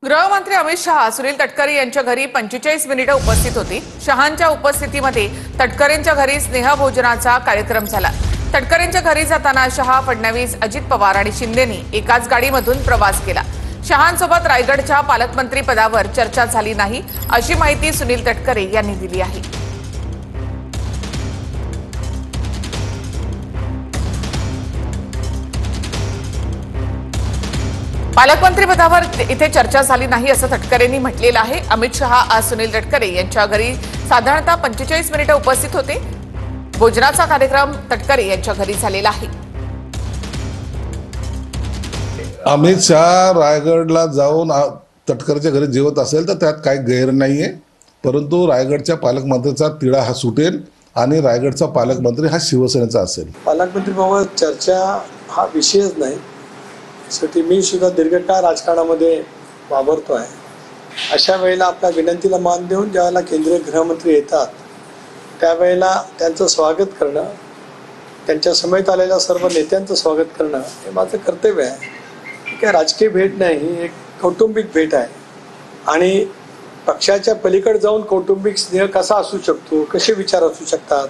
गृहमंत्री अमित शहा सुनील तटकरे यांच्या घरी 45 मिनिटे उपस्थित होती। शहांच्या उपस्थितीमध्ये तटकरेंच्या घरी स्नेहभोजनाचा कार्यक्रम झाला। तटकरेंच्या घरी जाताना शहा, फडणवीस, अजित पवार आणि शिंदेनी एकाच गाडीमधून प्रवास केला। शहांसोबत रायगडच्या पालकमंत्री पदावर चर्चा झाली नाही, अशी माहिती सुनील तटकरे यांनी दिली आहे। पालकमंत्री पदावर इथे चर्चा झाली नाही असं तटकरेंनी म्हटलेलं आहे। अमित शहा आज सुनील तटकरे यांच्या घरी साधारणतः 45 मिनिटे उपस्थित होते। भोजनाचा कार्यक्रम तटकरे यांच्या घरी झालेला आहे। अमित शहा रायगडला जाऊन तटकरेच्या घरी जेवत असेल तर त्यात काही गैर नाहीये, परंतु रायगडच्या पालकमंत्रीचा तिढा हा सुटेल आणि रायगडचा पालकमंत्री हा शिवसेनेचा असेल। पालकमंत्री बाबत चर्चा हा विषयच नाही। साठी मी सुद्धा दीर्घकाळ राजकारणामध्ये वावरतो आहे। अशा वेळेला आपल्या विनंतीला मान देऊन ज्यावेळेला केंद्रीय गृहमंत्री येतात त्यावेळेला त्यांचं स्वागत करणं, त्यांच्या समेत आलेल्या सर्व नेत्यांचं स्वागत करणं हे माझं कर्तव्य आहे। ही काय राजकीय भेट नाही, ही एक कौटुंबिक भेट आहे आणि पक्षाच्या पलीकडे जाऊन कौटुंबिक स्नेह कसा असू शकतो, कसे विचार असू शकतात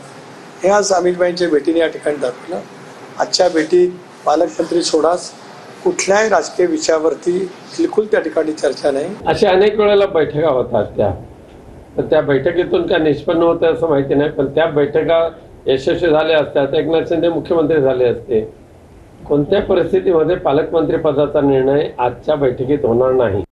हे आज अमितभाईंच्या भेटीने या ठिकाणी दाखवलं। आजच्या भेटीत पालकमंत्री सोडाच कुठल्याही राजकीय विषयावरती बिलकुल त्या ठिकाणी चर्चा नाही। अशा अनेक वेळेला बैठका होतात त्या बैठकीतून काय निष्पन्न होतं असं माहिती नाही, पण त्या बैठका यशस्वी झाल्या असतात, एकनाथ शिंदे मुख्यमंत्री झाले असते। कोणत्या परिस्थितीमध्ये पालकमंत्री पदाचा निर्णय आजच्या बैठकीत होणार नाही।